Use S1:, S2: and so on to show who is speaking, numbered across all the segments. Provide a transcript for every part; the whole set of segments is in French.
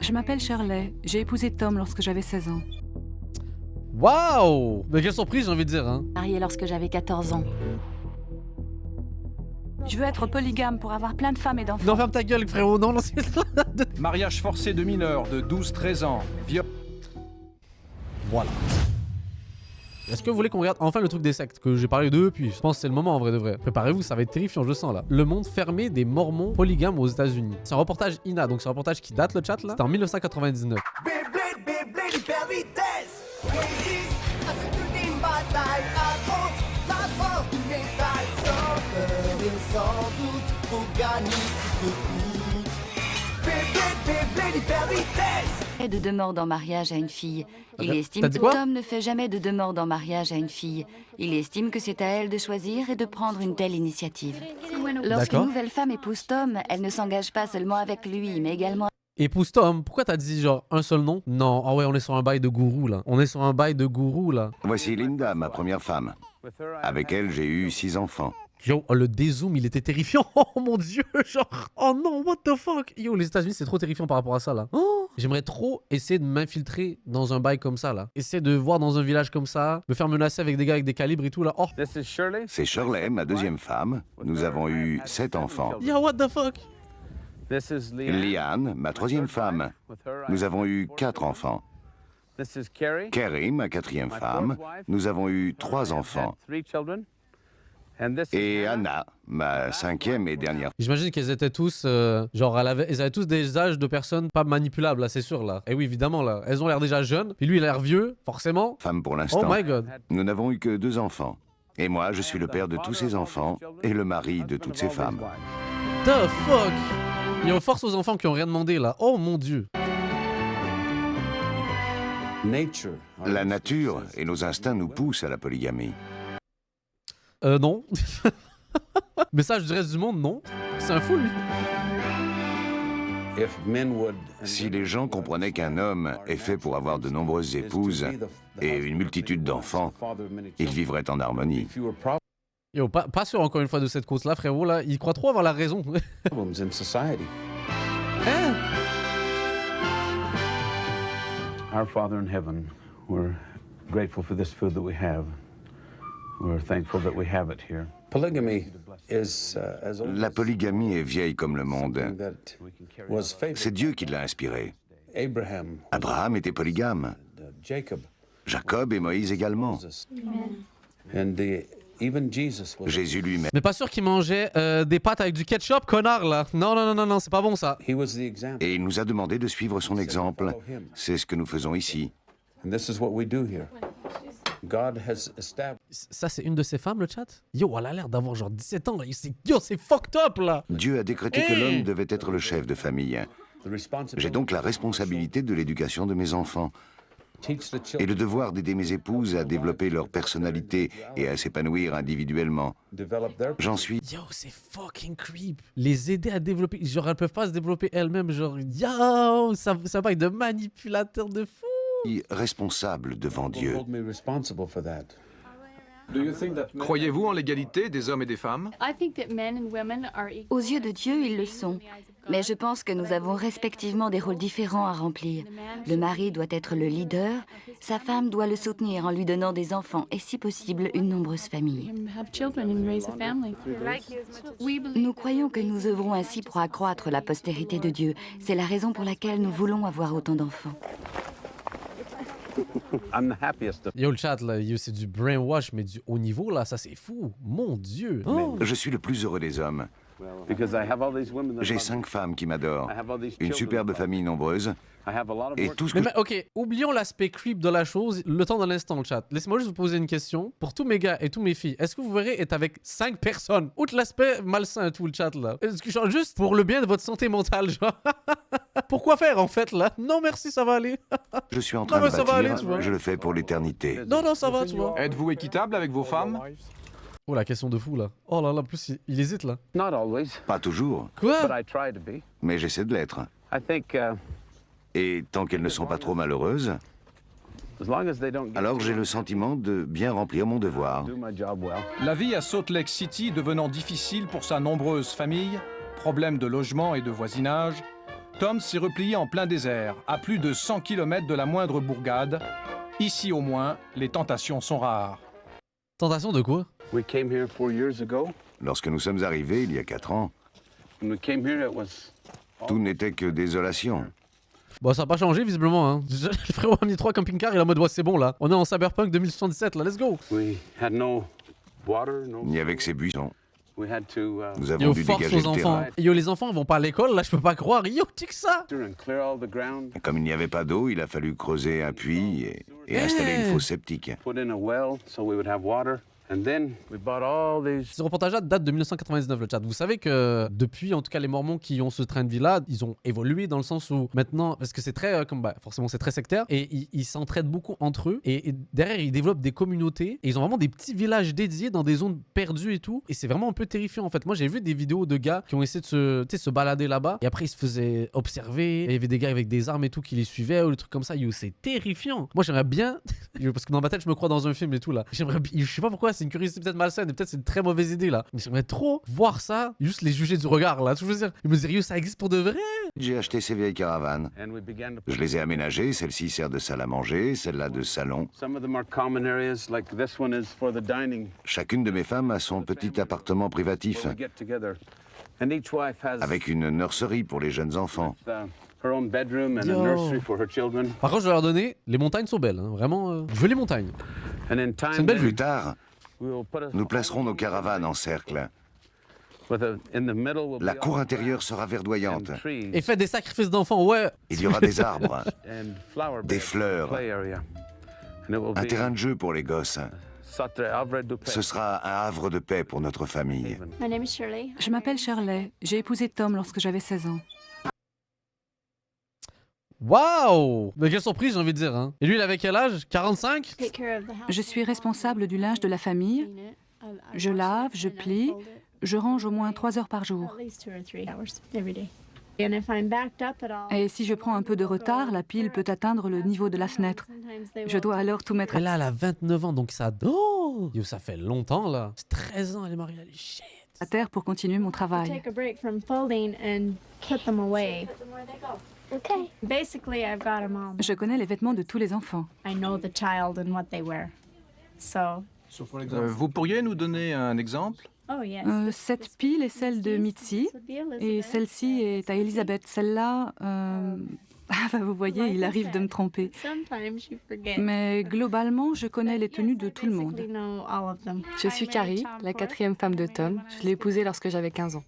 S1: Je m'appelle Shirley. J'ai épousé Tom lorsque j'avais 16 ans.
S2: Waouh! Mais quelle surprise, j'ai envie de dire, hein.
S3: Mariée lorsque j'avais 14 ans.
S1: Je veux être polygame pour avoir plein de femmes et d'enfants.
S2: Non, ferme ta gueule, frérot, non, c'est...
S4: Mariage forcé de mineurs de 12-13 ans.
S2: Voilà. Est-ce que vous voulez qu'on regarde enfin le truc des sectes? Que j'ai parlé d'eux, puis je pense que c'est le moment en vrai de vrai. Préparez-vous, ça va être terrifiant, je le sens là. Le monde fermé des mormons polygames aux États-Unis. C'est un reportage INA, donc c'est un reportage qui date le chat là. C'était en 1999.
S3: De demeure en mariage à une fille. Il
S2: T'as
S3: estime
S2: dit
S3: que
S2: quoi?
S3: Tom ne fait jamais de demande en mariage à une fille. Il estime que c'est à elle de choisir et de prendre une telle initiative. Lorsqu'une
S2: D'accord.
S3: nouvelle femme épouse Tom, elle ne s'engage pas seulement avec lui, mais également
S2: Épouse Tom, pourquoi t'as dit genre un seul nom? Non, ah ouais, on est sur un bail de gourou là. On est sur un bail de gourou là.
S5: Voici Linda, ma première femme. Avec elle, j'ai eu 6 enfants.
S2: Yo, oh, le dézoom, il était terrifiant. Oh mon dieu, genre, oh non, what the fuck. Yo, les États-Unis, c'est trop terrifiant par rapport à ça là. Oh, j'aimerais trop essayer de m'infiltrer dans un bail comme ça là. Essayer de voir dans un village comme ça, me faire menacer avec des gars avec des calibres et tout là. Oh,
S5: C'est Shirley, ma deuxième femme. Nous avons eu 7 enfants.
S2: yo, what the fuck.
S5: Liane, ma troisième femme. Nous avons eu 4 enfants. Carrie, ma quatrième femme. Nous avons eu 3 enfants. Et Anna, ma cinquième et dernière.
S2: J'imagine qu'elles étaient tous, genre, elles avaient tous des âges de personnes pas manipulables là, c'est sûr là. Et oui, évidemment là, elles ont l'air déjà jeunes, puis lui il a l'air vieux, forcément.
S5: Femme pour
S2: Oh
S5: l'instant.
S2: my god.
S5: Nous n'avons eu que 2 enfants. Et moi, je suis le père de tous ces enfants et le mari de toutes ces femmes.
S2: The fuck. Yo, force aux enfants qui ont rien demandé là. Oh mon dieu.
S5: La nature et nos instincts nous poussent à la polygamie.
S2: Non. Message du reste du monde, non. C'est un fou lui.
S5: Si les gens comprenaient qu'un homme est fait pour avoir de nombreuses épouses et une multitude d'enfants, ils vivraient en harmonie.
S2: Yo, pas sûr encore une fois de cette cause là, frérot là. Il croit trop avoir la raison. Hein?
S6: Our Father in heaven, we're grateful for this food that we have. We're thankful that we have it here.
S7: Polygamy is as old
S5: La polygamie est vieille comme le monde.
S7: that was
S5: C'est
S7: favored.
S5: Dieu qui l'a inspiré.
S7: Abraham,
S5: Abraham était polygame.
S7: Jacob,
S5: Jacob et Moïse également.
S7: Moses, and even Jesus was.
S5: Jésus lui-même.
S2: Mais pas sûr qu'il mangeait des pâtes avec du ketchup, connard là. Non, non, non, non, non, c'est pas bon ça.
S7: He was the example.
S5: Et il nous a demandé de suivre son exemple. C'est ce que nous faisons ici.
S7: And this is what we do here. God has established.
S2: Ça, c'est une de ses femmes, le chat? Yo, elle a l'air d'avoir genre 17 ans. Yo, c'est fucked up là.
S5: Dieu a décrété que l'homme devait être le chef de famille.
S7: The responsibility.
S5: J'ai donc la responsabilité de l'éducation de mes enfants
S7: Teach the
S5: et
S7: children.
S5: le devoir d'aider mes épouses à développer leur personnalité et à s'épanouir individuellement.
S7: Develop their.
S5: J'en suis
S2: Yo, c'est fucking creep. Les aider à développer. Genre, elles peuvent pas se développer elles-mêmes. Genre, yo, ça va être de manipulateurs de fou.
S5: responsable devant Dieu.
S7: Hold me responsible for that.
S4: Croyez-vous en l'égalité des hommes et des femmes?
S3: aux yeux de Dieu, ils le sont. Mais je pense que nous avons respectivement des rôles différents à remplir. Le mari doit être le leader, sa femme doit le soutenir en lui donnant des enfants et si possible une nombreuse famille. Nous croyons que nous œuvrons ainsi pour accroître la postérité de Dieu. C'est la raison pour laquelle nous voulons avoir autant d'enfants.
S6: I'm the happiest of
S2: Yo, le chat là, yo, c'est du brainwash, mais du haut niveau là, ça c'est fou. Mon dieu. Oh.
S5: Je suis le plus heureux des hommes.
S6: because I have all these women that
S5: J'ai
S6: love me.
S5: 5 femmes qui m'adorent,
S6: I have all these
S5: une
S6: children
S5: superbe
S6: that love
S5: famille nombreuse
S6: me. I have a lot of
S5: et
S6: work.
S5: tout ce que
S2: Mais ok, oublions l'aspect creep de la chose, le temps d'un instant, le chat. Laissez-moi juste vous poser une question. Pour tous mes gars et tous mes filles, est-ce que vous verrez être avec 5 personnes? Outre l'aspect malsain et tout le chat là. Est-ce que genre juste pour le bien de votre santé mentale, genre? Pourquoi faire en fait là? Non merci, ça va aller.
S5: je suis en train
S2: Non,
S5: de
S2: mais ça va aller, tu
S5: bâtir,
S2: vois.
S5: je le fais pour l'éternité.
S2: Non, non, ça va, tu vois.
S4: Êtes-vous équitable avec vos femmes?
S2: Oh, la question de fou là. Oh là là, en plus il hésite là.
S6: Not always,
S5: Pas toujours,
S6: but
S2: Quoi?
S6: I try to be.
S5: mais j'essaie de l'être.
S6: I think
S5: Et tant qu'elles ne sont pas trop malheureuses,
S6: as long as they don't get
S5: alors
S6: too
S5: j'ai le
S6: much,
S5: sentiment de bien remplir mon devoir.
S6: do my job well.
S4: La vie à Salt Lake City devenant difficile pour sa nombreuse famille, problèmes de logement et de voisinage, Tom s'est replié en plein désert, à plus de 100 km de la moindre bourgade. Ici au moins, les tentations sont rares.
S2: Tentation de quoi?
S6: We came here 4 years ago.
S5: Lorsque nous sommes arrivés, il y a 4 ans,
S6: When we came here, it was
S5: tout n'était que désolation.
S2: Bon, ça n'a pas changé visiblement, hein. Le frérot a mis 3 camping-cars, il est en mode ouais, c'est bon là. On est en Cyberpunk 2077 là, let's go.
S6: we had no water, no.
S5: Il n'y avait que ces buissons.
S6: We had to
S5: Nous
S2: Yo,
S5: avons dû
S2: force
S5: dégager
S2: aux
S5: le
S2: enfants.
S5: terrain.
S2: Yo, les enfants ils vont pas à l'école là, je peux pas croire. Yo, check ça.
S6: and clear all the ground,
S5: Comme il n'y avait pas d'eau, il a fallu creuser un puits et installer une fosse septique.
S6: put in a well so we would have water, and then we bought all these.
S2: Ce reportage-là date de 1999, le chat. Vous savez que depuis, en tout cas, les Mormons qui ont ce train de vie-là, ils ont évolué dans le sens où maintenant, parce que c'est très, comme bah, forcément, c'est très sectaire, et ils s'entraident beaucoup entre eux, et derrière, ils développent des communautés, et ils ont vraiment des petits villages dédiés dans des zones perdues et tout, et c'est vraiment un peu terrifiant en fait. Moi, j'ai vu des vidéos de gars qui ont essayé de se balader là-bas, et après, ils se faisaient observer, et il y avait des gars avec des armes et tout qui les suivaient, ou des trucs comme ça. Yo, c'est terrifiant. Moi, j'aimerais bien, parce que dans ma tête, je me crois dans un film et tout là. J'aimerais, je sais pas pourquoi, c'est une curiosité peut-être malsaine, et peut-être c'est une très mauvaise idée là. Mais j'aimerais trop voir ça, juste les juger du regard là. Tu veux dire, ils me dire, yo, ça existe pour de vrai.
S5: J'ai acheté ces vieilles caravanes.
S6: And we began to.
S5: Je les ai aménagées. Celle-ci sert de salle à manger, celle-là de salon.
S6: Some of them are common areas, like this one is for the dining.
S5: Chacune de mes femmes a son petit appartement privatif,
S6: Where we get together, and each wife has
S5: avec une nurserie pour les jeunes enfants.
S6: her own bedroom and
S2: Yo.
S6: a nursery for her children.
S2: Par contre, je vais leur donner, les montagnes sont belles, hein. Vraiment, je veux les montagnes.
S6: And in time,
S2: C'est une belle
S6: then,
S2: vue.
S5: Plus tard,
S6: we will put a-
S5: nous placerons nos caravanes en cercle.
S6: in the middle will
S5: La
S6: be
S5: cour
S6: all
S5: intérieure sera
S6: and
S5: verdoyante.
S6: trees
S2: Et faites des sacrifices d'enfants, ouais.
S5: Il y aura des arbres,
S6: and flower
S5: des
S6: beds,
S5: fleurs,
S6: play area. And it will
S5: un
S6: be
S5: terrain de jeu pour les gosses.
S6: Satre Havre du Paix.
S5: Ce sera un havre de paix pour notre famille.
S1: My name is Shirley. Je m'appelle Shirley. J'ai épousé Tom lorsque j'avais 16 ans.
S2: Waouh! Mais quelle surprise, j'ai envie de dire, hein. Et lui, il avait quel âge? 45?
S1: Je suis responsable du linge de la famille. Je lave, je plie, je range au moins 3 heures par jour. Et si je prends un peu de retard, la pile peut atteindre le niveau de la fenêtre. Je dois alors tout mettre
S2: Et
S1: à...
S2: là, elle a 29 ans, donc ça... Oh! Yo, ça fait longtemps, là. C'est 13 ans, elle est mariée, elle est shit.
S1: à terre pour continuer mon travail.
S8: Take a break from folding and put them away.
S3: Okay.
S8: Basically, I've got them all.
S1: Je connais les vêtements de tous les enfants.
S8: I know the child and what they wear. So,
S4: Vous pourriez nous donner un exemple?
S8: oh yes.
S1: Cette pile est celle de Mitzi et celle-ci est à Elisabeth. Celle-là, ah bah vous voyez, il arrive de me tromper.
S8: Sometimes you forget.
S1: Mais globalement, je connais les tenues de tout le monde.
S8: Basically know all of them.
S9: Je suis Carrie, la 4e femme de Tom. Je l'ai épousé lorsque j'avais 15 ans.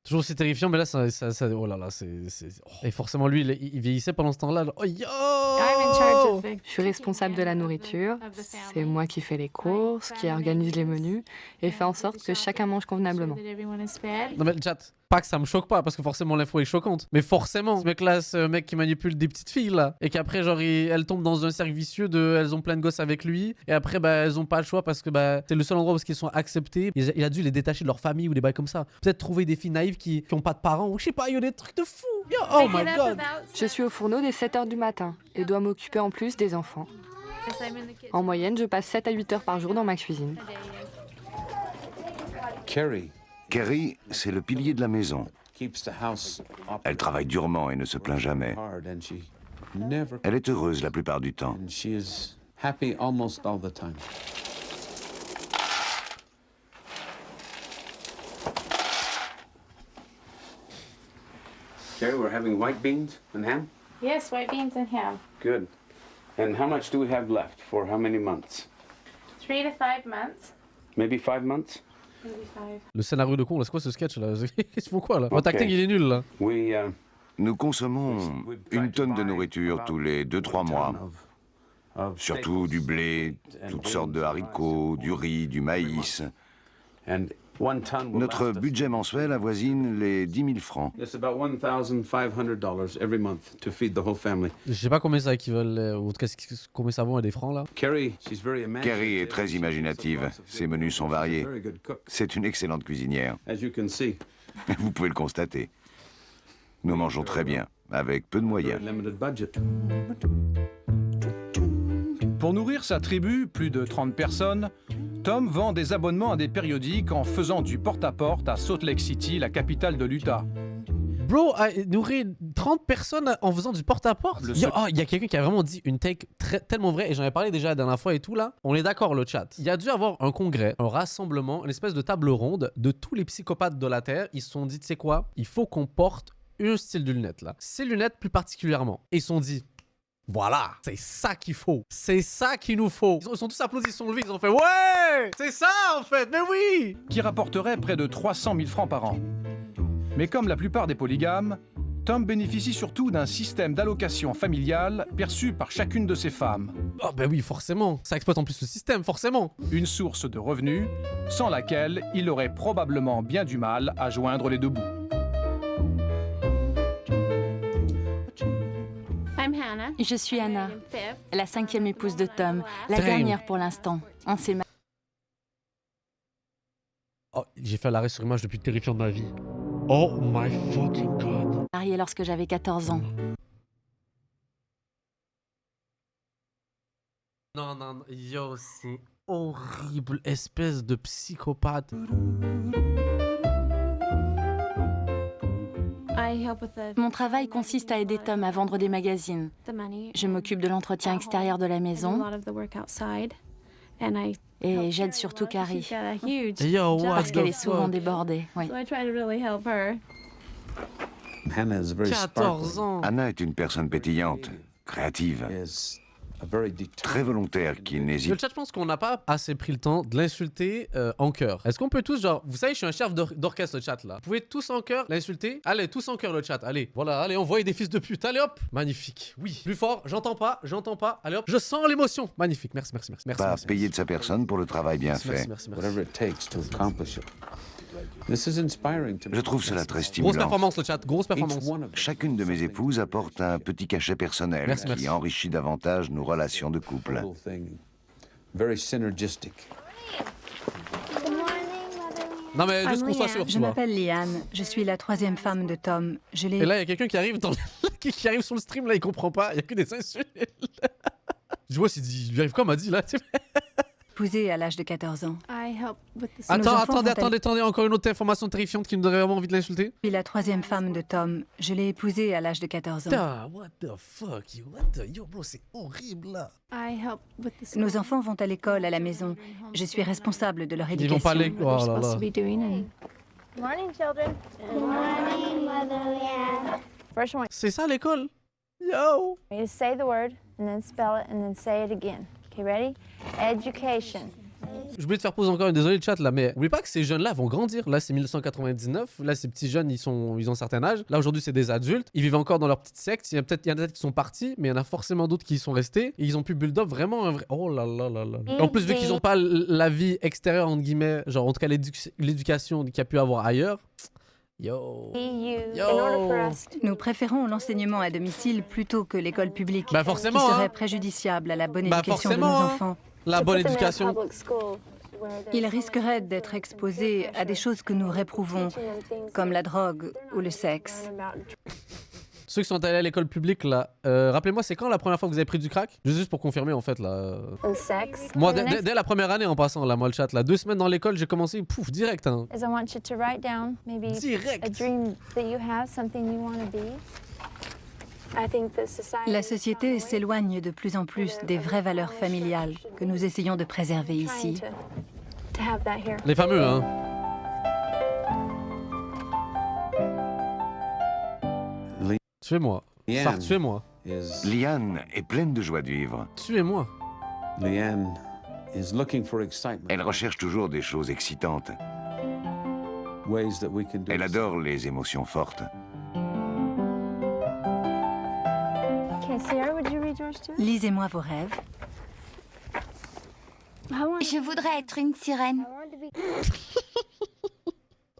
S2: Toujours aussi terrifiant, mais là, oh là là, c'est... oh. Et forcément, lui, il vieillissait pendant ce temps-là. Oh, yo!
S8: I'm in charge of it.
S9: Je suis responsable de la nourriture. C'est moi qui fais les courses, qui organise les menus et fait en sorte que chacun mange convenablement.
S8: That everyone is fed.
S2: Non mais le chat, pas que ça me choque pas, parce que forcément l'info est choquante. Mais forcément, ce mec-là, c'est un mec qui manipule des petites filles, là. Et qu'après, genre, elles tombent dans un cercle vicieux de... Elles ont plein de gosses avec lui. Et après, bah, elles ont pas le choix parce que, bah, c'est le seul endroit où ils sont acceptés. Il a dû les détacher de leur famille ou des bails comme ça. Peut-être trouver des filles naïves qui ont pas de parents. Ou je sais pas, il y a des trucs de fou. Yo, oh my god.
S9: Je suis au fourneau dès 7 h du matin et dois m'occuper en plus des enfants. En moyenne, je passe 7 à 8 heures par jour dans ma cuisine.
S7: Carrie
S5: Carrie, c'est le pilier de la maison.
S7: keeps the house
S5: Elle travaille durement et ne se plaint jamais.
S7: hard, and she never,
S5: Elle est heureuse la plupart du temps.
S7: and she is happy almost all the time.
S6: Carrie, we're having white beans and ham?
S8: Yes, white beans and ham.
S6: Good. And how much do we have left? For how many months?
S8: 3 to 5 months.
S6: Maybe 5 months?
S8: Maybe 5.
S2: Le scénario de con, là, c'est quoi ce sketch, là? Ils font quoi, là? Votre
S6: Ok.
S2: acting, il est nul, là.
S6: We,
S5: Nous consommons une tonne de nourriture tous les 2-3 mois. Surtout du blé, toutes sortes de haricots, du riz, du maïs.
S6: And 1 ton will
S5: Notre
S6: last us-
S5: budget mensuel avoisine les 10 000 francs.
S6: It's about $1,500 every month to feed the whole family.
S2: Je sais pas combien ça équivalent, ou en tout cas, combien ça vaut à des francs, là.
S6: Carrie, she's very imaginative.
S5: Carrie est très imaginative. Ses menus sont variés.
S6: Very good cook,
S5: C'est une excellente cuisinière.
S6: as you can see.
S5: Vous pouvez le constater. Nous mangeons très bien, avec peu de moyens.
S6: Very limited budget.
S4: Pour nourrir sa tribu, plus de 30 personnes, Tom vend des abonnements à des périodiques en faisant du porte-à-porte à Salt Lake City, la capitale de l'Utah.
S2: Bro a nourri 30 personnes en faisant du porte-à-porte.
S4: Le
S2: Il y a quelqu'un qui a vraiment dit une take tellement vraie, et j'en ai parlé déjà la dernière fois et tout là. On est d'accord, le chat. Il y a dû avoir un congrès, un rassemblement, une espèce de table ronde de tous les psychopathes de la Terre. Ils se sont dit, tu sais quoi, il faut qu'on porte un style de lunettes là. Ces lunettes plus particulièrement. Et ils se sont dit, voilà, c'est ça qu'il faut. C'est ça qu'il nous faut. Ils sont tous applaudis, ils se sont levés, ils ont fait, ouais, c'est ça en fait, mais oui.
S4: Qui rapporterait près de 300 000 francs par an. Mais comme la plupart des polygames, Tom bénéficie surtout d'un système d'allocation familiale perçu par chacune de ses femmes.
S2: Oh ben oui, forcément. Ça exploite en plus le système, forcément.
S4: Une source de revenus sans laquelle il aurait probablement bien du mal à joindre les deux bouts.
S3: Je suis Anna, la 5e épouse de Tom, la
S2: Damn.
S3: dernière pour l'instant. On s'est
S2: Oh, j'ai fait l'arrêt sur image le plus terrifiant de ma vie. Oh my fucking god.
S3: mariés lorsque j'avais 14 ans.
S2: Non, non, non, yo, c'est horrible, espèce de psychopathe.
S3: Mon travail consiste à aider Tom à vendre des magazines. Je m'occupe de l'entretien extérieur de la maison et j'aide surtout Carrie
S2: Yo, what
S3: parce qu'elle
S2: the
S3: est souvent
S2: fuck?
S3: débordée. Oui.
S6: Hannah is very
S2: 14 ans.
S5: Anna est une personne pétillante, créative,
S6: is a very determined.
S5: très volontaire, qui
S2: Le
S5: n'hésite
S2: chat, je pense qu'on n'a pas assez pris le temps de l'insulter en chœur. Est-ce qu'on peut tous, genre, vous savez, je suis un chef d'orchestre, le chat, là. Vous pouvez tous en chœur l'insulter? Allez, tous en chœur, le chat. Allez, voilà, allez, envoyez des fils de pute. Allez, hop. Magnifique. Oui. Plus fort, j'entends pas. Allez, hop. Je sens l'émotion. Magnifique. Merci, merci, merci. Merci,
S5: pas
S2: merci,
S5: payer
S2: merci.
S5: de sa personne pour le travail bien
S2: Merci,
S5: fait.
S2: merci, merci, merci.
S6: Whatever it takes to accomplish it. This is inspiring to me.
S5: Je trouve cela très
S2: Grosse
S5: stimulant.
S2: performance, le chat. Grosse
S6: Each
S2: performance.
S6: one of them
S5: Chacune de mes épouses apporte un petit cachet personnel
S2: Merci,
S5: qui
S2: merci.
S5: enrichit davantage nos relations de couple.
S6: whole thing very synergistic.
S2: Non, mais juste qu'on soit sûr, tu
S10: Je
S2: vois.
S10: m'appelle Liane, je suis la 3e femme de Tom. Je l'ai
S2: Et là, il y a quelqu'un qui arrive qui arrive sur le stream, là, il comprend pas. Il y a que des insultes. Je vois, il lui arrive quoi, m'a dit, là.
S10: épousée à l'âge de 14 ans.
S2: Attendez, encore une autre information terrifiante qui me donnerait vraiment envie de l'insulter.
S10: Je suis la 3e femme de Tom. Je l'ai épousée à l'âge de 14 ans.
S2: Putain, what the fuck, yo, bro, c'est horrible, là.
S10: Nos enfants vont à l'école à la maison. Je suis responsable de leur
S2: Ils
S10: éducation.
S2: vont pas aller. Oh là là.
S8: Morning, children. Good morning, Mother Leanne.
S11: First one,
S2: C'est ça l'école? Yo!
S11: you say the word, and then spell it, and then say it again. Okay, ready? Education.
S2: Je voulais te faire pause encore, désolé le chat là, mais n'oubliez pas que ces jeunes-là vont grandir. Là, c'est 1999. Là, ces petits jeunes, ils ont un certain âge. Là, aujourd'hui, c'est des adultes. Ils vivent encore dans leur petite secte. Il y en a peut-être qui sont partis, mais il y en a forcément d'autres qui y sont restés. Et ils ont pu build up vraiment un vrai. Oh là là là là. En plus, vu qu'ils n'ont pas la vie extérieure, entre guillemets, genre en tout cas l'éducation qu'il y a pu avoir ailleurs. Yo.
S10: Nous préférons l'enseignement à domicile plutôt que l'école publique,
S2: Bah forcément,
S10: qui serait
S2: hein.
S10: préjudiciable à la bonne
S2: Bah
S10: éducation de nos
S2: forcément, hein.
S10: enfants.
S2: La bonne éducation.
S10: Ils risqueraient d'être exposés à des choses que nous réprouvons, comme la drogue ou le sexe.
S2: Ceux qui sont allés à l'école publique là, rappelez-moi, c'est quand la première fois que vous avez pris du crack? Juste pour confirmer en fait là. Moi, dès la première année en passant là, moi le chat là, 2 semaines dans l'école, j'ai commencé, pouf, direct hein.
S11: Is I want you to write down maybe
S2: Direct.
S11: a dream that you have, something you want to be.
S10: La société s'éloigne de plus en plus des vraies valeurs familiales que nous essayons de préserver ici.
S11: To have that here.
S2: Les fameux hein. Tuez-moi.
S6: Liane
S2: Tuez-moi.
S6: is
S5: Liane est pleine de joie de vivre.
S2: Tuez-moi.
S6: Leanne is looking for excitement.
S5: Elle recherche toujours des choses excitantes.
S6: Ways that we can do.
S5: Elle adore les émotions fortes.
S11: Okay, Sierra, would you read yours too?
S10: Lisez-moi vos rêves.
S3: Je voudrais être une sirène.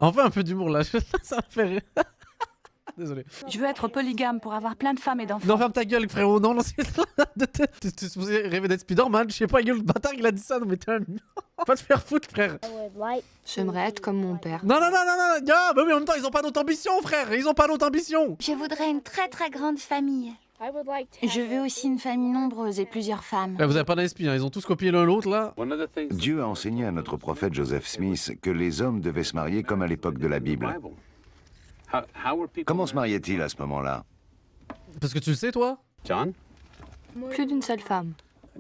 S2: Enfin un peu d'humour là, ça m'a fait rire. Désolé.
S10: Je veux être polygame pour avoir plein de femmes et d'enfants.
S2: Non, ferme ta gueule, frérot. Non, t'es supposé rêver d'être Spider-Man. Je sais pas, le bâtard, il a dit ça. Non, mais t'es un. Va te faire foutre, frère.
S9: J'aimerais être comme mon père.
S2: Non, bah oui, en même temps, ils ont pas d'autre ambition, frère. Ils ont pas d'autre ambition.
S3: Je voudrais une très très grande famille.
S12: Je veux aussi une famille nombreuse et plusieurs femmes.
S2: Vous avez pas d'inspi, hein, ils ont tous copié l'un l'autre là.
S5: Dieu a enseigné à notre prophète Joseph Smith que les hommes devaient se marier comme à l'époque de la Bible. Comment se mariait-il à ce moment-là?
S2: Parce que tu le sais, toi?
S6: John?
S9: Plus d'une seule femme.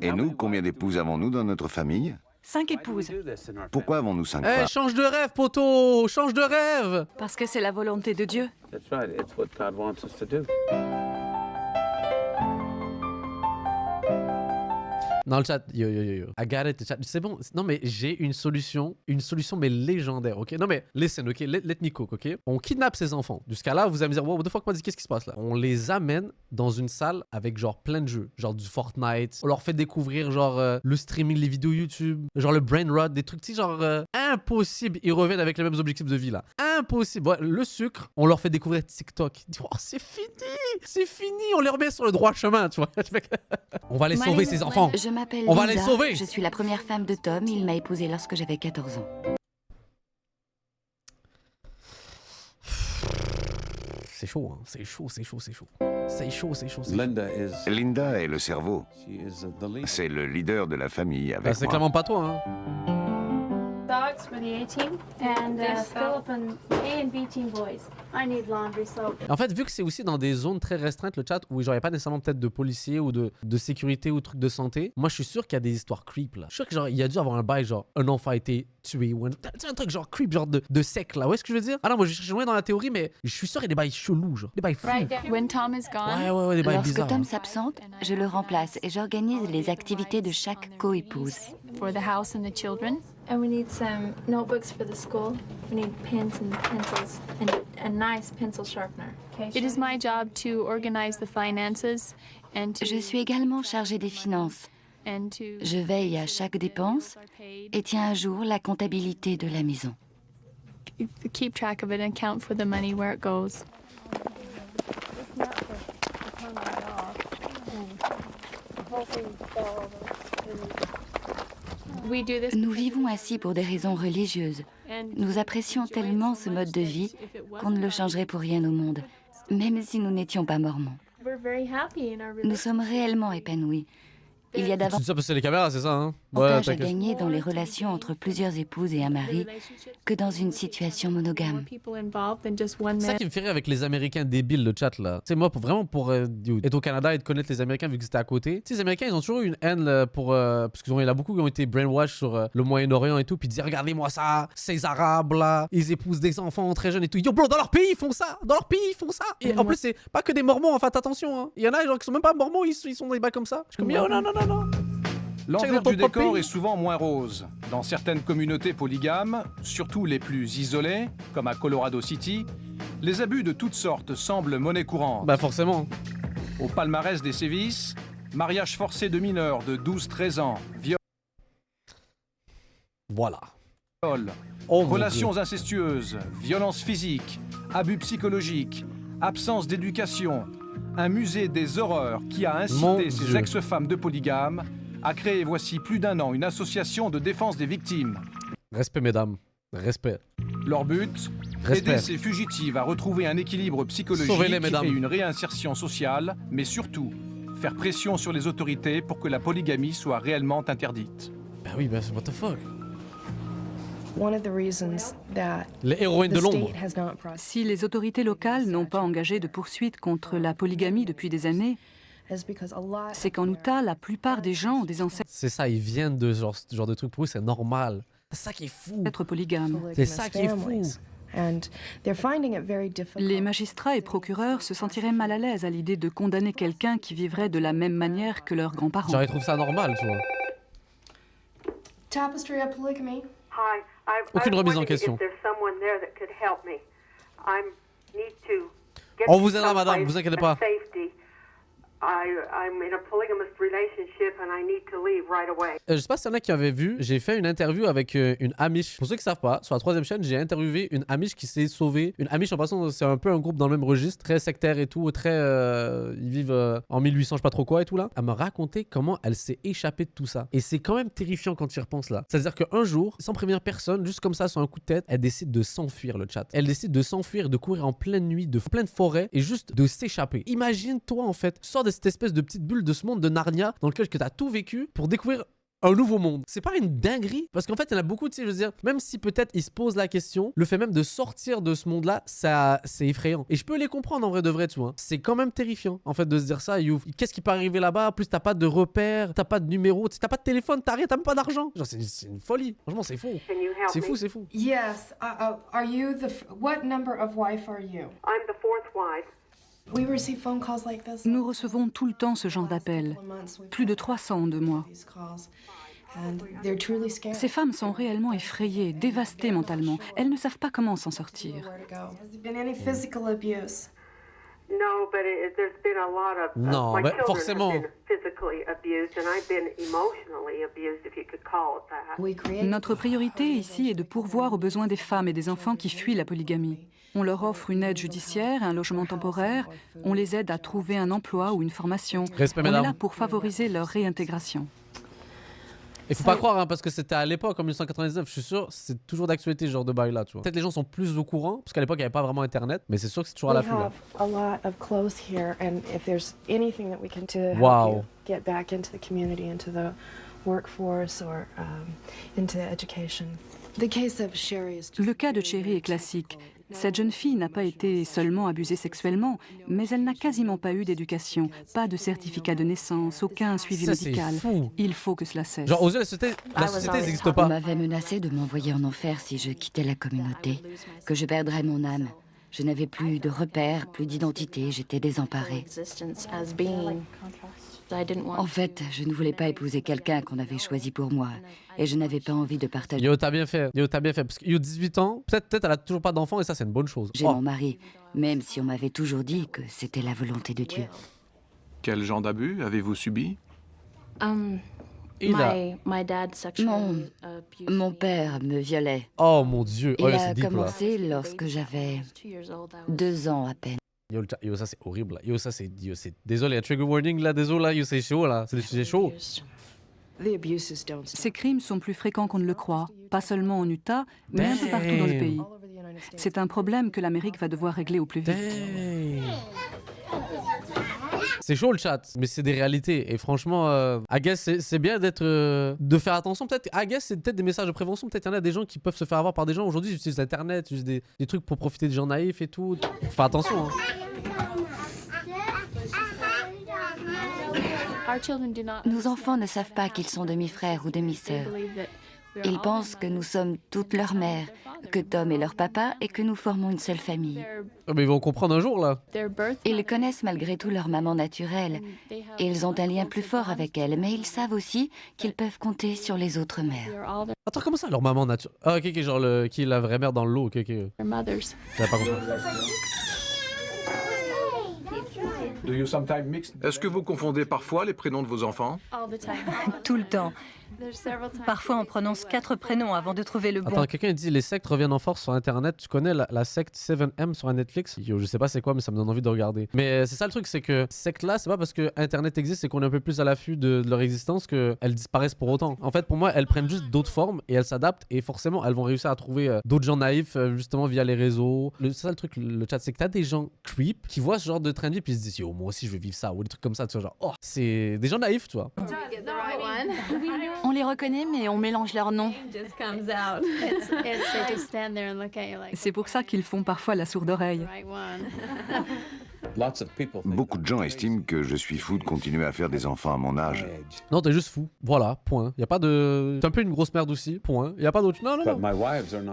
S5: Et nous, combien d'épouses avons-nous dans notre famille?
S1: 5 épouses.
S5: Pourquoi avons-nous 5
S2: Eh,
S5: femmes?
S2: change de rêve, poteau! Change de rêve!
S1: Parce que c'est la volonté de Dieu.
S6: That's right. It's what God wants us to do.
S2: Dans le chat, yo. I got it, chat. C'est bon. Non, mais j'ai une solution mais légendaire, ok? Non, mais listen, ok? Let me cook, ok? On kidnappe ces enfants. Jusqu'à là, vous allez me dire, wow, what the fuck, qu'est-ce qui se passe là? On les amène dans une salle avec genre plein de jeux, genre du Fortnite. On leur fait découvrir genre le streaming, les vidéos YouTube, genre le brain rot, des trucs, tu sais, genre impossible. Ils reviennent avec les mêmes objectifs de vie là. Impossible. Ouais, le sucre, on leur fait découvrir TikTok. Oh, c'est fini, on les remet sur le droit chemin, tu vois. On va les sauver, ces enfants.
S3: Je m'appelle
S2: On va
S3: Linda.
S2: les sauver.
S3: Je suis la première femme de Tom. Il m'a épousée lorsque j'avais 14 ans.
S2: C'est chaud, hein. C'est chaud.
S5: Linda est le cerveau.
S7: She is the leader.
S5: C'est le leader de la famille avec
S2: Bah, c'est
S5: moi.
S2: clairement pas toi, hein.
S8: Dogs for the A team and Philip and A and B team boys. I need laundry soap.
S2: En fait, vu que c'est aussi dans des zones très restreintes, le chat, où il n'y a pas nécessairement peut-être de policiers ou de sécurité ou de trucs de santé, moi je suis sûr qu'il y a des histoires creep là. Je suis sûr que genre, il y a dû avoir un bail genre un enfant a été tué ou un truc genre creep, genre de sec là. Ouais, ce que je veux dire? Ah non, moi je cherche loin dans la théorie, mais je suis sûr qu'il y a des bails chelous, genre. Des bails fous.
S12: When Tom is gone,
S2: Ouais, des bails
S3: Lorsque
S2: bizarres.
S3: Tom
S2: hein.
S3: s'absente, je le remplace et j'organise les activités de chaque coépouse.
S12: for the house and the children.
S11: And we need some notebooks for the school. We need pens and pencils and a nice pencil sharpener.
S12: It is my job to organize the finances and to
S3: Je suis également chargée des finances. Je veille à chaque dépense et tiens à jour la comptabilité de la maison.
S12: keep track of it and count for the money where it goes.
S3: Nous vivons ainsi pour des raisons religieuses. Nous apprécions tellement ce mode de vie qu'on ne le changerait pour rien au monde, même si nous n'étions pas mormons. Nous sommes réellement épanouis. Il y a
S2: Tu dis
S3: davantage
S2: ça parce que c'est les caméras, c'est ça, hein?
S3: à
S2: t'inquiète.
S3: gagner dans les relations entre plusieurs épouses et un mari que dans une situation monogame.
S2: C'est ça qui me fait rire avec les Américains débiles, le chat là. Tu sais, moi, pour être au Canada et de connaître les Américains vu que c'était à côté, tu sais, les Américains, ils ont toujours eu une haine là, parce qu'il y en a beaucoup qui ont été brainwashed sur le Moyen-Orient et tout, puis ils disaient, regardez-moi ça, ces Arabes là, ils épousent des enfants très jeunes et tout. Yo, bro, dans leur pays, ils font ça! Dans leur pays, ils font ça! Et en plus, c'est pas que des Mormons, en fait, attention, hein. Il y en a, genre, qui sont même pas Mormons, ils sont des bacs comme ça. Je suis comme, yo, non.
S4: L'envers
S2: dans
S4: du
S2: ton
S4: décor
S2: pays.
S4: est souvent moins rose. Dans certaines communautés polygames, surtout les plus isolées, comme à Colorado City, les abus de toutes sortes semblent monnaie courante.
S2: Bah forcément.
S4: Au palmarès des sévices, mariage forcé de mineurs de 12-13 ans,
S2: Voilà.
S4: viol,
S2: Oh, mon
S4: relations
S2: Dieu.
S4: incestueuses, violences physiques, abus psychologiques, absence d'éducation, un musée des horreurs qui a
S2: Mon
S4: incité ces
S2: Dieu.
S4: ex-femmes de polygames à créer voici plus d'un an une association de défense des victimes.
S2: Respect, mesdames. Respect.
S4: Leur but,
S2: Respect.
S4: aider ces fugitives à retrouver un équilibre psychologique
S2: Sauvez-les, mesdames.
S4: et une réinsertion sociale, mais surtout, faire pression sur les autorités pour que la polygamie soit réellement interdite.
S2: Bah oui, bah what the fuck.
S13: One of the reasons that
S2: Les héroïnes
S13: the
S2: de l'ombre.
S13: state has not processed
S1: Si les autorités locales n'ont pas engagé de poursuites contre la polygamie depuis des années,
S13: is because a lot
S1: c'est qu'en Utah, la plupart des gens ont des ancêtres
S2: C'est ça, ils viennent de ce genre de trucs. Pour eux, c'est normal. C'est ça qui est fou.
S1: polygames.
S2: C'est ça qui est fou.
S13: families. And they're finding it very difficult.
S1: Les magistrats et procureurs se sentiraient mal à l'aise à l'idée de condamner quelqu'un qui vivrait de la même manière que leurs grands-parents.
S2: Genre, ils trouvent ça normal, tu vois.
S13: Tapestry of polygamy.
S2: Aucune remise en question. On vous aidera, madame, vous inquiétez pas. Je sais pas s'il y en a qui avaient vu, j'ai fait une interview avec une Amish. Pour ceux qui savent pas, sur la 3e chaîne, j'ai interviewé une Amish qui s'est sauvée. Une Amish, en passant, c'est un peu un groupe dans le même registre, très sectaire et tout, très... ils vivent en 1800, je sais pas trop quoi et tout là. Elle m'a raconté comment elle s'est échappée de tout ça. Et c'est quand même terrifiant quand tu y repenses là. C'est-à-dire qu'un jour, sans prévenir personne, juste comme ça, sur un coup de tête, elle décide de s'enfuir, le chat. Elle décide de s'enfuir, de courir en pleine nuit, de pleine forêt et juste de s'échapper. Imagine-toi en fait, tu sors de cette espèce de petite bulle de ce monde de Narnia dans lequel tu as tout vécu pour découvrir un nouveau monde. C'est pas une dinguerie? Parce qu'en fait, il y en a beaucoup, tu sais, je veux dire, même si peut-être ils se posent la question, le fait même de sortir de ce monde-là, ça, c'est effrayant. Et je peux les comprendre en vrai de vrai, tu vois. C'est quand même terrifiant, en fait, de se dire ça. Qu'est-ce qui peut arriver là-bas? Plus t'as pas de repères, t'as pas de numéro, t'as pas de téléphone, t'as rien, t'as même pas d'argent. Genre, c'est une folie. Franchement, c'est fou. C'est fou, c'est fou.
S13: Yes. Are you what number of wife are you? I'm the 4th wife. We receive phone calls like this.
S1: Nous recevons tout le temps ce genre d'appels. Plus de 300 en 2 mois. Ces femmes sont réellement effrayées, dévastées mentalement. Elles ne savent pas comment s'en sortir.
S2: Non, mais forcément.
S1: Notre priorité ici est de pourvoir aux besoins des femmes et des enfants qui fuient la polygamie. On leur offre une aide judiciaire, un logement temporaire, on les aide à trouver un emploi ou une formation.
S2: Respect,
S1: on
S2: mesdames.
S1: est là pour favoriser leur réintégration.
S2: Il faut pas croire, hein, parce que c'était à l'époque, en 1999, je suis sûr, c'est toujours d'actualité ce genre de bail là, tu vois. Peut-être les gens sont plus au courant, parce qu'à l'époque, il n'y avait pas vraiment Internet, mais c'est sûr que c'est toujours à l'affût là. Wow.
S1: Le cas de Cherry est classique. Cette jeune fille n'a pas été seulement abusée sexuellement, mais elle n'a quasiment pas eu d'éducation, pas de certificat de naissance, aucun suivi médical.
S2: Fou.
S1: Il faut que cela cesse.
S2: Genre, aux yeux, la société n'existe pas.
S3: On m'avait menacé de m'envoyer en enfer si je quittais la communauté, que je perdrais mon âme. Je n'avais plus de repères, plus d'identité, j'étais désemparée. En fait, je ne voulais pas épouser quelqu'un qu'on avait choisi pour moi, et je n'avais pas envie de partager.
S2: Yo, t'as bien fait, parce que yo, 18 ans, peut-être elle a toujours pas d'enfant, et ça, c'est une bonne chose.
S3: J'ai mon mari, même si on m'avait toujours dit que c'était la volonté de Dieu.
S4: Quel genre d'abus avez-vous subi?
S3: Mon père me violait.
S2: Oh mon Dieu,
S3: Il a commencé lorsque j'avais 2 ans à peine.
S2: Yo, ça c'est horrible là. Yo, ça c'est... Désolé, trigger warning là, désolé là, yo, c'est chaud là, c'est des sujets chauds.
S1: Ces crimes sont plus fréquents qu'on ne le croit, pas seulement en Utah, mais un peu partout dans le pays. C'est un problème que l'Amérique va devoir régler au plus vite.
S2: C'est chaud le chat, mais c'est des réalités. Et franchement, I guess c'est bien de faire attention. Peut-être, I guess c'est peut-être des messages de prévention. Peut-être il y en a des gens qui peuvent se faire avoir par des gens. Aujourd'hui, ils utilisent Internet, ils utilisent des trucs pour profiter des gens naïfs et tout. Faut faire attention. Hein.
S3: Nos enfants ne savent pas qu'ils sont demi-frères ou demi-sœurs. Ils pensent que nous sommes toutes leurs mères, que Tom est leur papa et que nous formons une seule famille.
S2: Mais ils vont comprendre un jour, là.
S3: Ils connaissent malgré tout leur maman naturelle. Et ils ont un lien plus fort avec elle, mais ils savent aussi qu'ils peuvent compter sur les autres mères.
S2: Attends, comment ça, leur maman naturelle? Ah, ok, genre qui est la vraie mère dans le lot, ok. J'avais pas compris.
S4: Est-ce que vous confondez parfois les prénoms de vos enfants?
S10: Tout le temps. Parfois, on prononce 4 prénoms avant de trouver le bon.
S2: Attends, quelqu'un dit les sectes reviennent en force sur Internet. Tu connais la secte 7M sur Netflix? Yo, je sais pas c'est quoi, mais ça me donne envie de regarder. Mais c'est ça le truc, c'est que ces sectes-là, c'est pas parce que Internet existe et qu'on est un peu plus à l'affût de leur existence qu'elles disparaissent pour autant. En fait, pour moi, elles prennent juste d'autres formes et elles s'adaptent et forcément, elles vont réussir à trouver d'autres gens naïfs justement via les réseaux. C'est ça le truc, le chat, c'est que t'as des gens creep qui voient ce genre de train de vie puis ils se disent yo, moi aussi je veux vivre ça ou des trucs comme ça, tu vois, genre, oh, c'est des gens naïfs, tu vois.
S14: On les reconnaît, mais on mélange leurs noms.
S1: C'est pour ça qu'ils font parfois la sourde oreille.
S5: Beaucoup de gens estiment que je suis fou de continuer à faire des enfants à mon âge.
S2: Non, t'es juste fou. Voilà, point. Y a pas de... T'es un peu une grosse merde aussi, point. Y a pas d'autre... Non.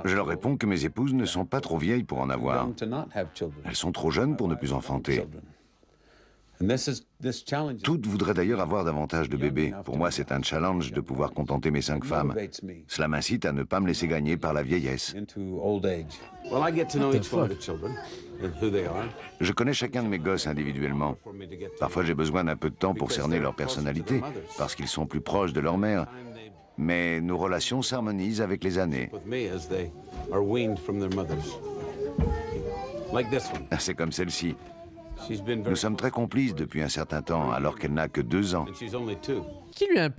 S5: Je leur réponds que mes épouses ne sont pas trop vieilles pour en avoir. Elles sont trop jeunes pour ne plus enfanter. Toutes voudraient d'ailleurs avoir davantage de bébés. Pour moi, c'est un challenge de pouvoir contenter mes 5 femmes. Cela m'incite à ne pas me laisser gagner par la vieillesse. Je connais chacun de mes gosses individuellement. Parfois, j'ai besoin d'un peu de temps pour cerner leur personnalité, parce qu'ils sont plus proches de leur mère. Mais nos relations s'harmonisent avec les années. C'est comme celle-ci. Nous sommes très complices depuis un certain temps, alors qu'elle n'a que 2 ans.
S2: Qui lui a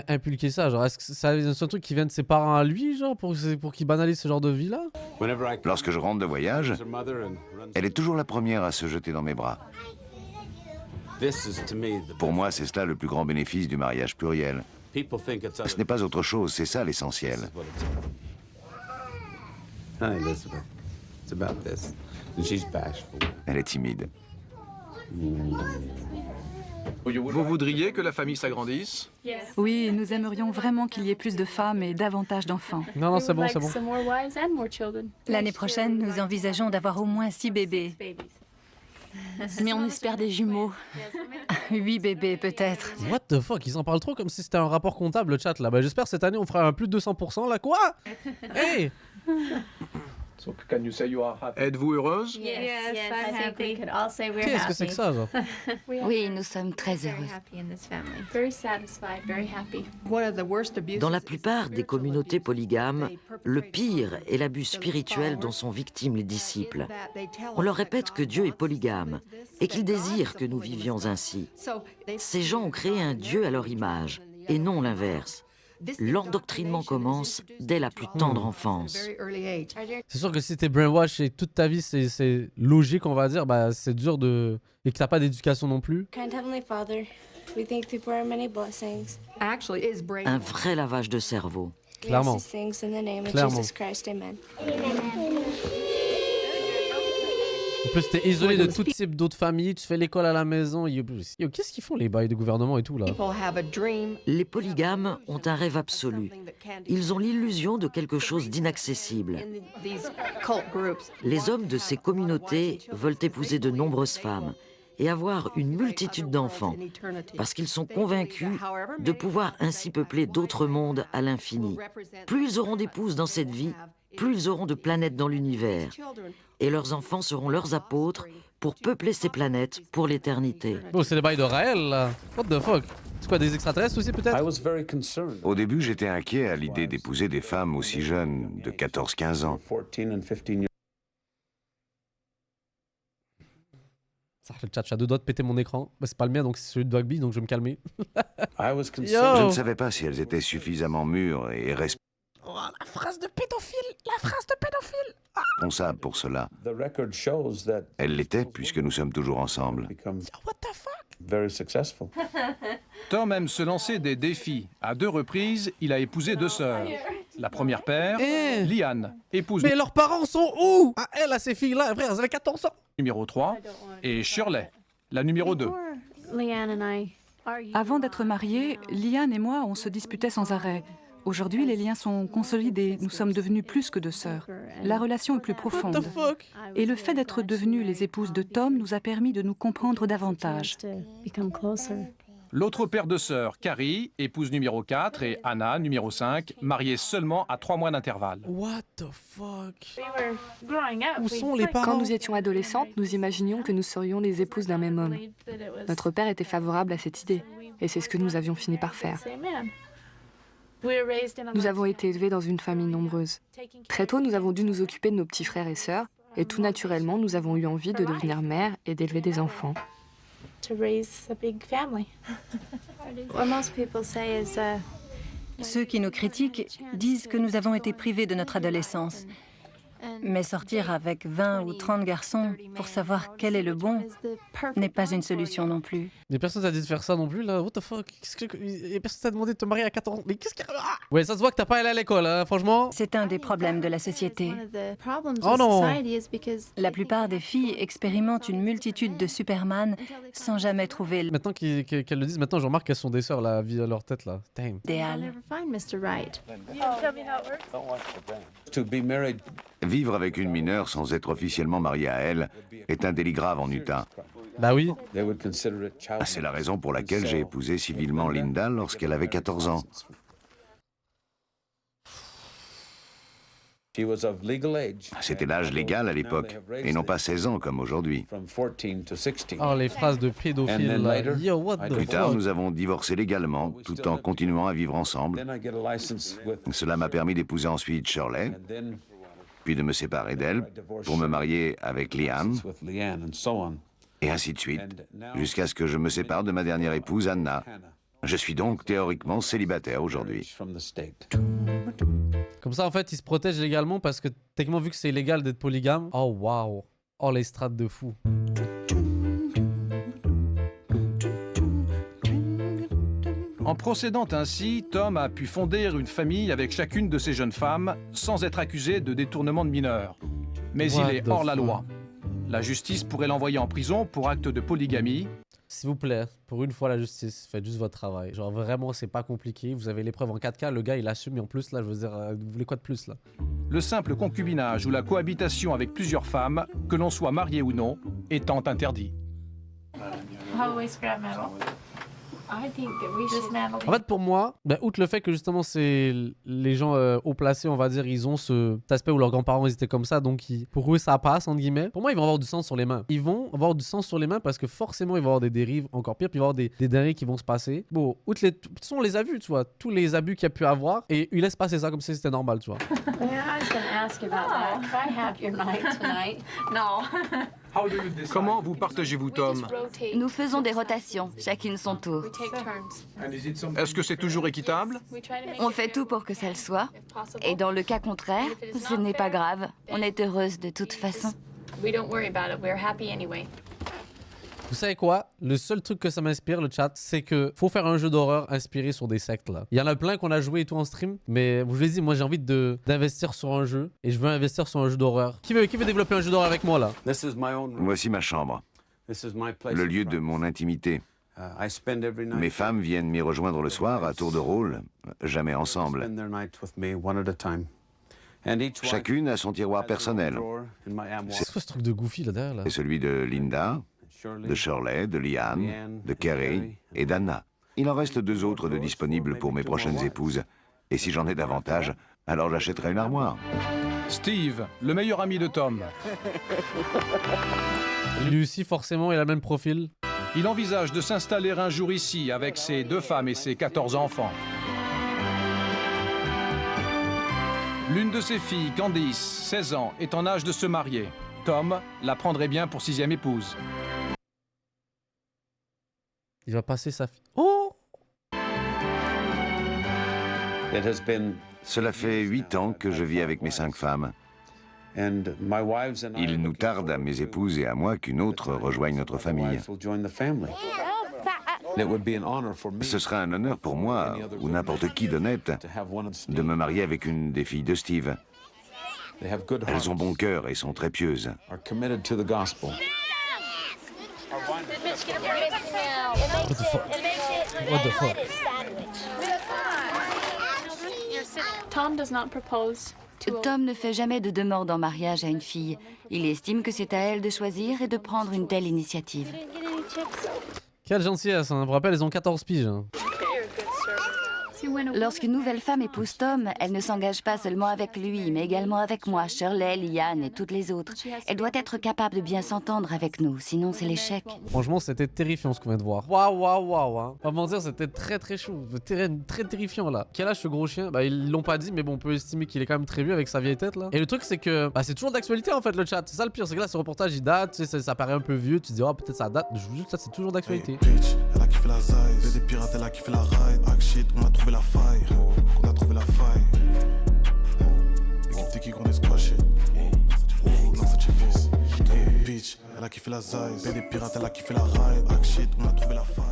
S2: inculqué ça? Genre, est-ce que c'est un truc qui vient de ses parents à lui, genre, pour qu'il banalise ce genre de vie-là?
S5: Lorsque je rentre de voyage, elle est toujours la première à se jeter dans mes bras. Pour moi, c'est cela le plus grand bénéfice du mariage pluriel. Ce n'est pas autre chose, c'est ça l'essentiel. Elle est timide.
S4: Vous voudriez que la famille s'agrandisse?
S1: Oui, nous aimerions vraiment qu'il y ait plus de femmes et davantage d'enfants.
S2: Non, c'est bon, c'est bon.
S10: L'année prochaine, nous envisageons d'avoir au moins 6 bébés.
S14: Mais on espère des jumeaux.
S10: 8 bébés peut-être.
S2: What the fuck, ils en parlent trop comme si c'était un rapport comptable, le chat là. Bah, j'espère cette année on fera un plus de 200% là, quoi? Hey!
S4: Êtes-vous heureuse?
S2: Qu'est-ce que c'est que ça, genre?
S3: Oui, nous sommes très heureux.
S15: Dans la plupart des communautés polygames, le pire est l'abus spirituel dont sont victimes les disciples. On leur répète que Dieu est polygame et qu'il désire que nous vivions ainsi. Ces gens ont créé un Dieu à leur image et non l'inverse. L'endoctrinement commence dès la plus tendre enfance.
S2: C'est sûr que si t'es brainwash et toute ta vie c'est logique, on va dire, bah c'est dur de... et que t'as pas d'éducation non plus.
S15: Un vrai lavage de cerveau.
S2: Clairement. Clairement. En plus, t'es isolé de tout type d'autres familles, tu fais l'école à la maison. Yo, qu'est-ce qu'ils font les bails de gouvernement et tout là?
S15: Les polygames ont un rêve absolu. Ils ont l'illusion de quelque chose d'inaccessible. Les hommes de ces communautés veulent épouser de nombreuses femmes et avoir une multitude d'enfants, parce qu'ils sont convaincus de pouvoir ainsi peupler d'autres mondes à l'infini. Plus ils auront d'épouses dans cette vie, plus ils auront de planètes dans l'univers. Et leurs enfants seront leurs apôtres pour peupler ces planètes pour l'éternité.
S2: Oh, c'est les bails de Raël, là. What the fuck? C'est quoi, des extraterrestres aussi, peut-être?
S5: Au début, j'étais inquiet à l'idée d'épouser des femmes aussi jeunes, de 14-15 ans.
S2: Ça, le chat, j'ai 2 doigts de péter mon écran. Bah, c'est pas le mien, donc c'est celui de Dogby, donc je vais me calmer.
S5: Je ne savais pas si elles étaient suffisamment mûres et
S2: Oh, la phrase de pédophile! La phrase de pédophile!
S5: responsables pour cela. Elles l'étaient puisque nous sommes toujours ensemble.
S2: What the fuck?
S4: Tom aime se lancer des défis. À 2 reprises, il a épousé 2 sœurs. La première paire, Liane, épouse...
S2: Mais leurs parents sont où? Ah, elle, à ces filles-là, frère, elles avaient 14 ans.
S4: Numéro 3, et Shirley, la numéro 2.
S1: Avant d'être mariés, Liane et moi, on se disputait sans arrêt. Aujourd'hui, les liens sont consolidés. Nous sommes devenus plus que 2 sœurs. La relation est plus profonde. Et le fait d'être devenues les épouses de Tom nous a permis de nous comprendre davantage.
S4: L'autre paire de sœurs, Carrie, épouse numéro 4, et Anna, numéro 5, mariées seulement à 3 mois d'intervalle.
S2: What the fuck? Où sont les parents?
S9: Quand nous étions adolescentes, nous imaginions que nous serions les épouses d'un même homme. Notre père était favorable à cette idée, et c'est ce que nous avions fini par faire. Nous avons été élevés dans une famille nombreuse. Très tôt, nous avons dû nous occuper de nos petits frères et sœurs, et tout naturellement, nous avons eu envie de devenir mères et d'élever des enfants.
S10: Ceux qui nous critiquent disent que nous avons été privés de notre adolescence. Mais sortir avec 20 ou 30 garçons pour savoir quel est le bon n'est pas une solution non plus.
S2: Mais personne t'a dit de faire ça non plus, là. What the fuck? Personne t'a demandé de te marier à 14 ans. Mais qu'est-ce qu'il y a? Ouais, ça se voit que t'as pas allé à l'école, hein, franchement.
S10: C'est un des problèmes de la société.
S2: Oh non!
S10: La plupart des filles expérimentent une multitude de Superman sans jamais trouver
S2: Maintenant qu'elles le disent, maintenant je remarque qu'elles sont des sœurs, là, à leur tête, là. Damn.
S10: l'idéal.
S5: Vivre avec une mineure sans être officiellement marié à elle est un délit grave en Utah.
S2: Bah oui.
S5: C'est la raison pour laquelle j'ai épousé civilement Linda lorsqu'elle avait 14 ans. C'était l'âge légal à l'époque, et non pas 16 ans comme aujourd'hui.
S2: Oh, les phrases de pédophiles là. Yo, what the
S5: Plus tard,
S2: fuck?
S5: nous avons divorcé légalement, tout en continuant à vivre ensemble. Cela m'a permis d'épouser ensuite Shirley, puis de me séparer d'elle pour me marier avec Leanne, et ainsi de suite, jusqu'à ce que je me sépare de ma dernière épouse, Anna. Je suis donc théoriquement célibataire aujourd'hui.
S2: Comme ça, en fait, ils se protègent légalement parce que, techniquement, vu que c'est illégal d'être polygame. Oh, waouh. Oh, les strates de fou.
S4: En procédant ainsi, Tom a pu fonder une famille avec chacune de ces jeunes femmes sans être accusé de détournement de mineurs. Mais il est hors la loi. La justice pourrait l'envoyer en prison pour acte de polygamie.
S2: S'il vous plaît, pour une fois la justice, faites juste votre travail. Genre vraiment, c'est pas compliqué. Vous avez les preuves en 4K, le gars il assume et en plus là, je veux dire, vous voulez quoi de plus là?
S4: Le simple concubinage ou la cohabitation avec plusieurs femmes, que l'on soit marié ou non, étant interdit.
S2: En fait, pour moi, ben, outre le fait que justement, c'est les gens haut placés, on va dire, ils ont cet aspect où leurs grands-parents ils étaient comme ça, donc pour eux ça passe, entre guillemets. Pour moi, ils vont avoir du sang sur les mains. Ils vont avoir du sang sur les mains parce que forcément, il va y avoir des dérives encore pires, puis il va y avoir des dingueries qui vont se passer. Bon, outre les. De toute façon, on les a vus, tu vois, tous les abus qu'il y a pu avoir, et ils laissent passer ça comme si c'était normal, tu vois.
S4: Comment vous partagez-vous, Tom?
S3: Nous faisons des rotations, chacune son tour.
S4: Est-ce que c'est toujours équitable?
S3: On fait tout pour que ça le soit. Et dans le cas contraire, ce n'est pas grave. On est heureuse de toute façon.
S2: Vous savez quoi? Le seul truc que ça m'inspire, le chat, c'est que faut faire un jeu d'horreur inspiré sur des sectes là. Il y en a plein qu'on a joué et tout en stream, mais je vous l'ai dit, moi j'ai envie d'investir sur un jeu et je veux investir sur un jeu d'horreur. Qui veut développer un jeu d'horreur avec moi là?
S5: Voici ma chambre, le lieu de mon intimité. Mes femmes viennent m'y rejoindre le soir à tour de rôle, jamais ensemble. Chacune a son tiroir personnel.
S2: C'est quoi ce truc de goofy là derrière là?
S5: C'est celui de Linda, de Shirley, de Leanne, de Carrie et d'Anna. Il en reste 2 autres de disponibles pour mes prochaines épouses. Et si j'en ai davantage, alors j'achèterai une armoire.
S4: Steve, le meilleur ami de Tom.
S2: Lui aussi, forcément, il a le même profil.
S4: Il envisage de s'installer un jour ici avec ses 2 femmes et ses 14 enfants. L'une de ses filles, Candice, 16 ans, est en âge de se marier. Tom la prendrait bien pour 6e épouse.
S2: Il va passer sa fille. Oh!
S5: Cela fait 8 ans que je vis avec mes 5 femmes. Il nous tarde à mes épouses et à moi qu'une autre rejoigne notre famille. Ce serait un honneur pour moi, ou n'importe qui d'honnête, de me marier avec une des filles de Steve. Elles ont bon cœur et sont très pieuses.
S2: What the fuck?
S3: Tom ne fait jamais de demande en mariage à une fille. Il estime que c'est à elle de choisir et de prendre une telle initiative.
S2: Quelle gentillesse, hein. Je vous rappelle, ils ont 14 piges. Hein.
S3: Lorsqu'une nouvelle femme épouse Tom, elle ne s'engage pas seulement avec lui, mais également avec moi, Shirley, Liane et toutes les autres. Elle doit être capable de bien s'entendre avec nous, sinon c'est l'échec.
S2: Franchement, c'était terrifiant ce qu'on vient de voir. Waouh. Hein. Pas mentir, c'était très chaud. Très terrifiant là. Quel âge ce gros chien? Bah, ils l'ont pas dit, mais bon, on peut estimer qu'il est quand même très vieux avec sa vieille tête là. Et le truc, c'est que c'est toujours d'actualité en fait le chat. C'est ça le pire, c'est que là, ce reportage il date, tu sais, ça paraît un peu vieux. Tu te dis, oh, peut-être ça date. Je vous jure, ça c'est toujours d'actualité.
S16: Elle a kiffé la zaï, des pirates, elle a kiffé la ride. Hack shit, on a trouvé la faille. On a trouvé la faille. L'équipe qui qu'on est squashé. Non, ça t'y fils. Bitch, elle a kiffé la zaï. Des pirates, elle a kiffé la ride. Hack shit, on a trouvé la faille.